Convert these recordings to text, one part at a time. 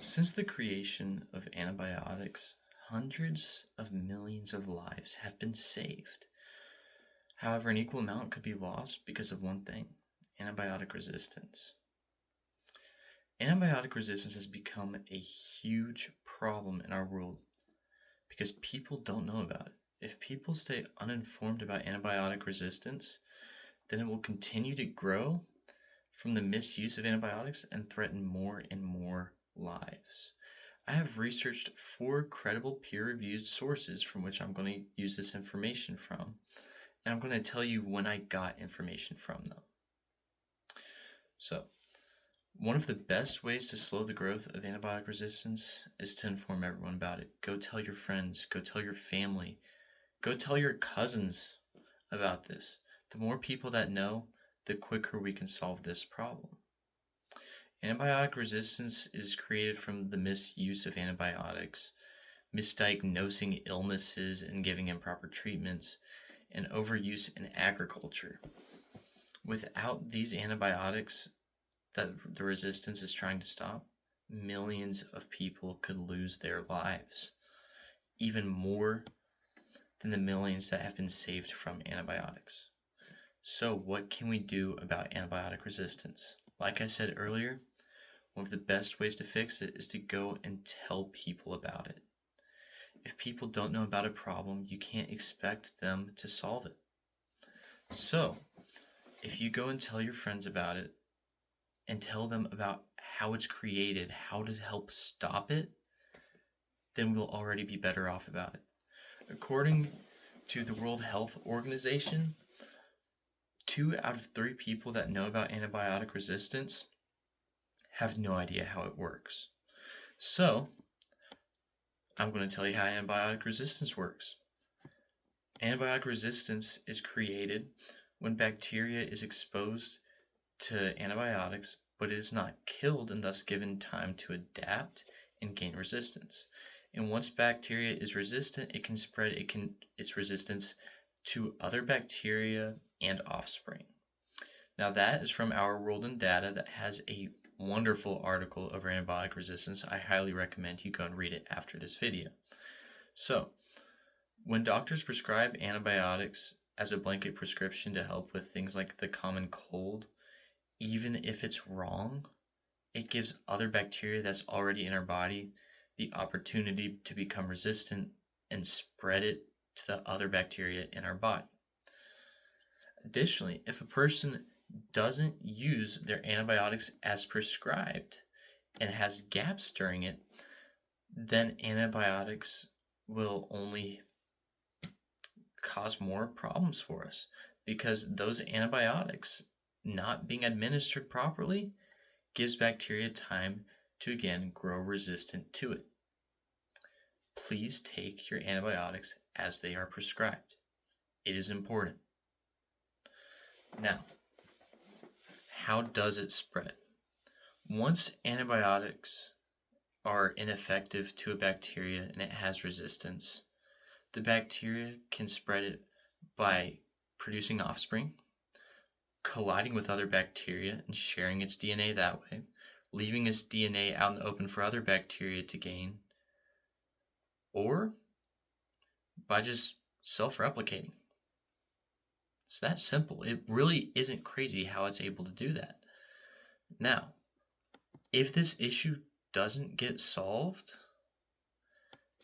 Since the creation of antibiotics, hundreds of millions of lives have been saved. However, an equal amount could be lost because of one thing: antibiotic resistance. Antibiotic resistance has become a huge problem in our world because people don't know about it. If people stay uninformed about antibiotic resistance, then it will continue to grow from the misuse of antibiotics and threaten more and more lives. I have researched 4 credible peer-reviewed sources from which I'm going to use this information from, and I'm going to tell you when I got information from them. So, one of the best ways to slow the growth of antibiotic resistance is to inform everyone about it. Go tell your friends, go tell your family, go tell your cousins about this. The more people that know, the quicker we can solve this problem. Antibiotic resistance is created from the misuse of antibiotics, misdiagnosing illnesses and giving improper treatments, and overuse in agriculture. Without these antibiotics that the resistance is trying to stop, millions of people could lose their lives, even more than the millions that have been saved from antibiotics. So what can we do about antibiotic resistance? Like I said earlier, one of the best ways to fix it is to go and tell people about it. If people don't know about a problem, you can't expect them to solve it. So, if you go and tell your friends about it and tell them about how it's created, how to help stop it, then we'll already be better off about it. According to the World Health Organization, 2 out of 3 people that know about antibiotic resistance have no idea how it works. So, I'm going to tell you how antibiotic resistance works. Antibiotic resistance is created when bacteria is exposed to antibiotics, but it is not killed and thus given time to adapt and gain resistance. And once bacteria is resistant, it can spread its resistance to other bacteria and offspring. Now that is from Our World in Data that has a wonderful article over antibiotic resistance. I highly recommend you go and read it after this video. So, when doctors prescribe antibiotics as a blanket prescription to help with things like the common cold, even if it's wrong, it gives other bacteria that's already in our body the opportunity to become resistant and spread it to the other bacteria in our body. Additionally, if a person doesn't use their antibiotics as prescribed and has gaps during it, then antibiotics will only cause more problems for us because those antibiotics not being administered properly gives bacteria time to again grow resistant to it. Please take your antibiotics as they are prescribed. It is important. Now, how does it spread? Once antibiotics are ineffective to a bacteria and it has resistance, the bacteria can spread it by producing offspring, colliding with other bacteria and sharing its DNA that way, leaving its DNA out in the open for other bacteria to gain, or by just self-replicating. It's that simple. It really isn't crazy how it's able to do that. Now, if this issue doesn't get solved,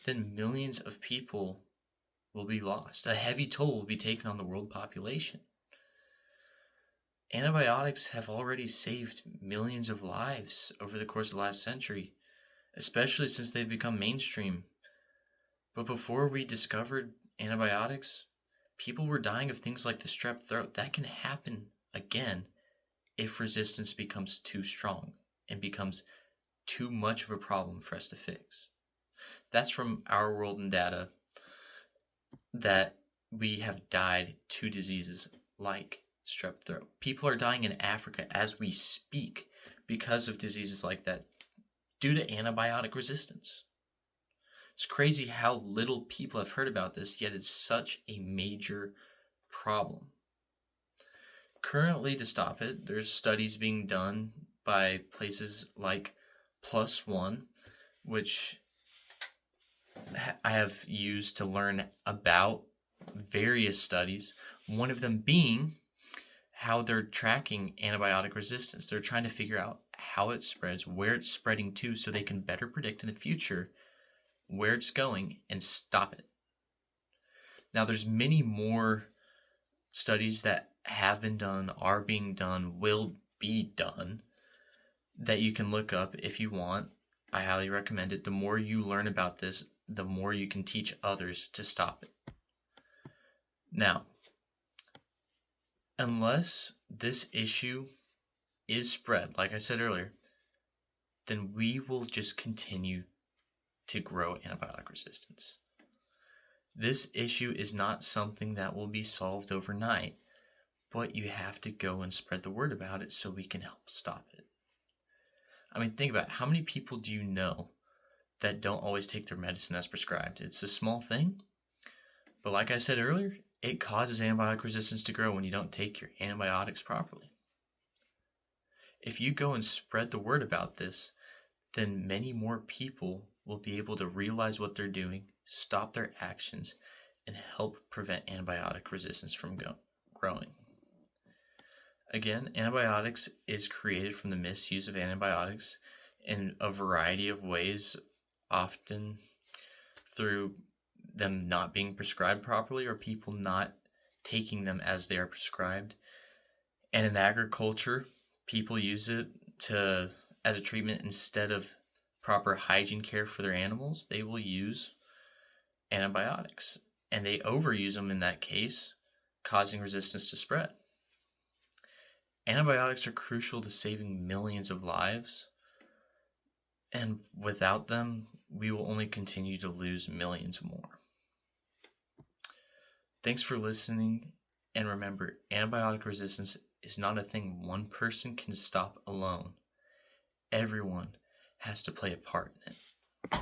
then millions of people will be lost. A heavy toll will be taken on the world population. Antibiotics have already saved millions of lives over the course of the last century, especially since they've become mainstream. But before we discovered antibiotics, people were dying of things like the strep throat. That can happen again if resistance becomes too strong and becomes too much of a problem for us to fix. That's from Our World in Data, that we have died to diseases like strep throat. People are dying in Africa as we speak because of diseases like that due to antibiotic resistance. It's crazy how little people have heard about this, yet it's such a major problem. Currently, to stop it, there's studies being done by places like Plus One which I have used to learn about various studies, one of them being how they're tracking antibiotic resistance. They're trying to figure out how it spreads, where it's spreading to, so they can better predict in the future where it's going and stop it. Now, there's many more studies that have been done, are being done, will be done that you can look up if you want. I highly recommend it. The more you learn about this, the more you can teach others to stop it. Now, unless this issue is spread, like I said earlier, then we will just continue to grow antibiotic resistance. This issue is not something that will be solved overnight, but you have to go and spread the word about it so we can help stop it. I mean, think about it. How many people do you know that don't always take their medicine as prescribed? It's a small thing, but like I said earlier, it causes antibiotic resistance to grow when you don't take your antibiotics properly. If you go and spread the word about this, then many more people will be able to realize what they're doing, stop their actions, and help prevent antibiotic resistance from growing. Again, antibiotics is created from the misuse of antibiotics in a variety of ways, often through them not being prescribed properly or people not taking them as they are prescribed. And in agriculture, people use it as a treatment instead of proper hygiene care for their animals. They will use antibiotics, and they overuse them in that case, causing resistance to spread. Antibiotics are crucial to saving millions of lives, and without them, we will only continue to lose millions more. Thanks for listening, and remember, antibiotic resistance is not a thing one person can stop alone. Everyone has to play a part in it.